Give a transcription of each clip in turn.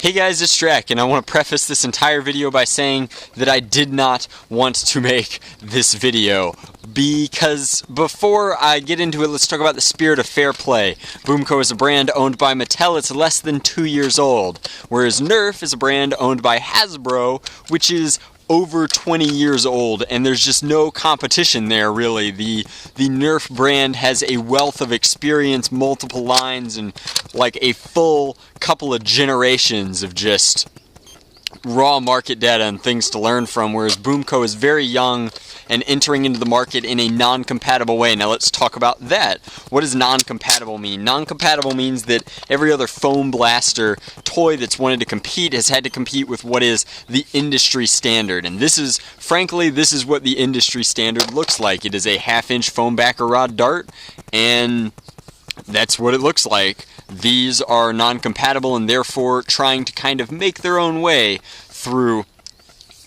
Hey guys, it's Drac, and I want to preface this entire video by saying that I did not want to make this video, because before I get into it, let's talk about the spirit of fair play. BOOMco is a brand owned by Mattel. It's less than 2 years old, whereas Nerf is a brand owned by Hasbro, which is over 20 years old, and there's just no competition there, really. The Nerf brand has a wealth of experience, multiple lines, and like a full couple of generations of just raw market data and things to learn from, whereas BOOMco is very young and entering into the market in a non-compatible way. Now let's talk about that. What does non-compatible mean? Non-compatible means that every other foam blaster toy that's wanted to compete has had to compete with what is the industry standard. And this is, frankly, this is what the industry standard looks like. It is a half-inch foam backer rod dart, and that's what it looks like. These are non-compatible and therefore trying to kind of make their own way through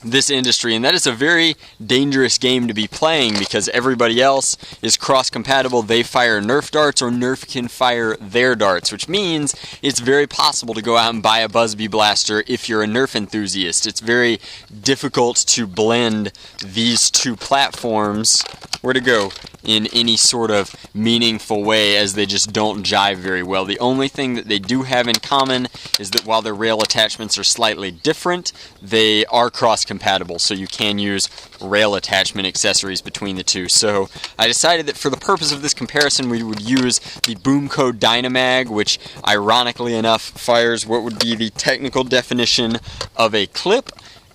this industry, and that is a very dangerous game to be playing because everybody else is cross-compatible. They fire Nerf darts, or Nerf can fire their darts, which means it's very possible to go out and buy a Busby blaster if you're a Nerf enthusiast. It's very difficult to blend these two platforms, where to go, in any sort of meaningful way, as they just don't jive very well. The only thing that they do have in common is that while their rail attachments are slightly different, they are cross-compatible, so you can use rail attachment accessories between the two. So I decided that for the purpose of this comparison, we would use the BOOMco Dynamag, which ironically enough fires what would be the technical definition of a clip,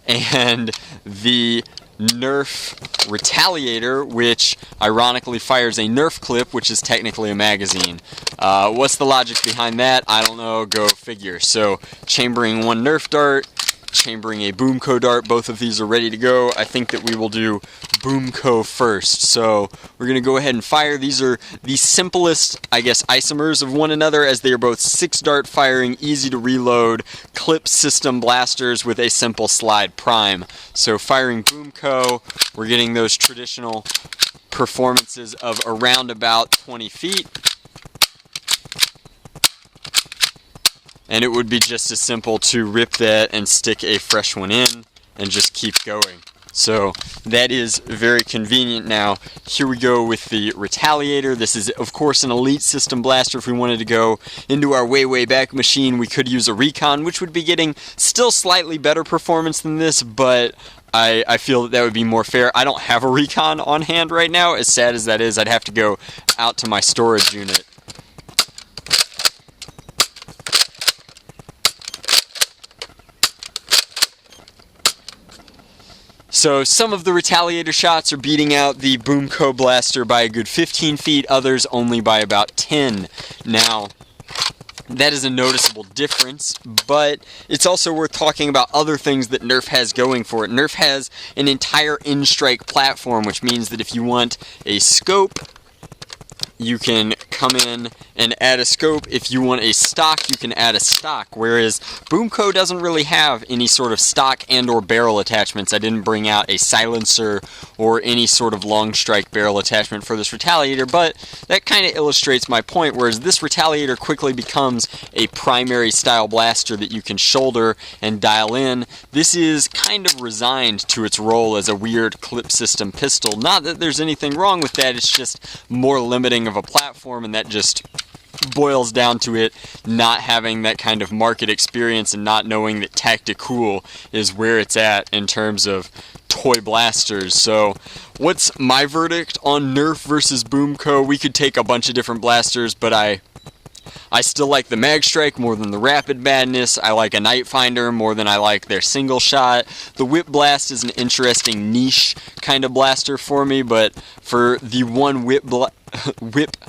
and the Nerf Retaliator, which ironically fires a Nerf clip, which is technically a magazine. What's the logic behind that? I don't know, go figure. So chambering one Nerf dart, chambering a BOOMco dart, both of these are ready to go. I think that we will do BOOMco first. So we're going to go ahead and fire. These are the simplest, I guess, isomers of one another, as they are both 6-dart firing, easy to reload, clip system blasters with a simple slide prime. So firing BOOMco, we're getting those traditional performances of around about 20 feet. And it would be just as simple to rip that and stick a fresh one in and just keep going. So that is very convenient. Now, here we go with the Retaliator. This is, of course, an Elite System blaster. If we wanted to go into our way back machine, we could use a Recon, which would be getting still slightly better performance than this, but I feel that would be more fair. I don't have a Recon on hand right now. As sad as that is, I'd have to go out to my storage unit. So some of the Retaliator shots are beating out the BOOMco blaster by a good 15 feet, others only by about 10. Now, that is a noticeable difference, but it's also worth talking about other things that Nerf has going for it. Nerf has an entire in-strike platform, which means that if you want a scope, you can come in and add a scope. If you want a stock, you can add a stock, whereas BOOMco doesn't really have any sort of stock and or barrel attachments. I didn't bring out a silencer or any sort of long strike barrel attachment for this Retaliator, but that kind of illustrates my point, whereas this Retaliator quickly becomes a primary style blaster that you can shoulder and dial in. This is kind of resigned to its role as a weird clip system pistol. Not that there's anything wrong with that, it's just more limiting of a platform, and that just boils down to it not having that kind of market experience and not knowing that Tacticool is where it's at in terms of toy blasters. So what's my verdict on Nerf versus BOOMco? We could take a bunch of different blasters, but I still like the Mag Strike more than the Rapid Madness. I like a Night Finder more than I like their single shot. The Whip Blast is an interesting niche kind of blaster for me, but for the one Whip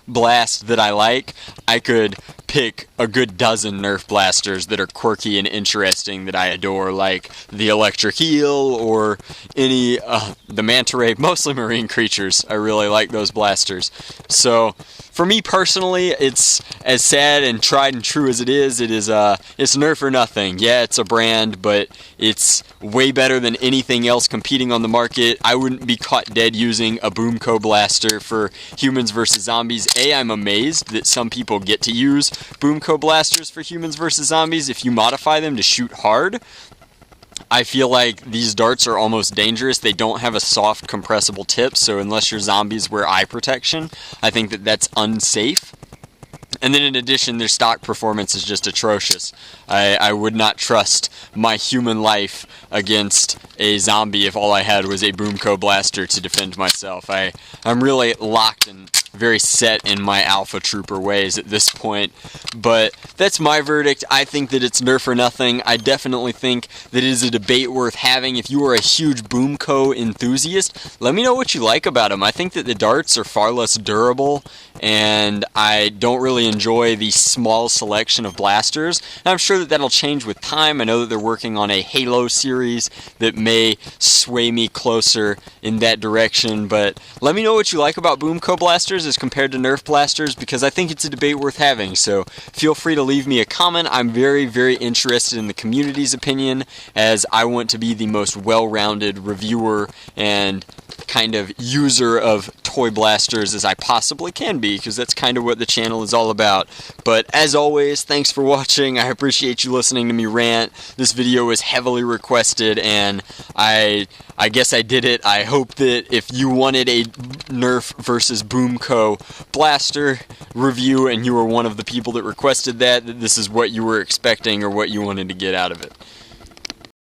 Blast that I like, I could pick a good dozen Nerf blasters that are quirky and interesting that I adore, like the Electric Eel or any, the Manta Ray, mostly marine creatures. I really like those blasters. So for me personally, it's as sad and tried and true as it is. It's Nerf or nothing. Yeah, it's a brand, but it's way better than anything else competing on the market. I wouldn't be caught dead using a BOOMco blaster for Humans vs. Zombies. I'm amazed that some people get to use BOOMco blasters for humans versus zombies, if you modify them to shoot hard, I feel like these darts are almost dangerous. They don't have a soft compressible tip, so unless your zombies wear eye protection, I think that that's unsafe. And then in addition, their stock performance is just atrocious. I would not trust my human life against a zombie if all I had was a BOOMco blaster to defend myself. I'm really locked and very set in my Alpha Trooper ways at this point. But that's my verdict. I think that it's Nerf or nothing. I definitely think that it is a debate worth having. If you are a huge BOOMco enthusiast, let me know what you like about them. I think that the darts are far less durable, and I don't really enjoy the small selection of blasters. And I'm sure that that'll change with time. I know that they're working on a Halo series that may sway me closer in that direction, but let me know what you like about BOOMco blasters as compared to Nerf blasters, because I think it's a debate worth having. So feel free to leave me a comment. I'm very, very interested in the community's opinion, as I want to be the most well-rounded reviewer and kind of user of toy blasters as I possibly can be, because that's kind of what the channel is all about. But as always, thanks for watching. I appreciate you listening to me rant. This video was heavily requested, and I guess I did it. I hope that if you wanted a Nerf versus BOOMco blaster review and you were one of the people that requested that this is what you were expecting or what you wanted to get out of it.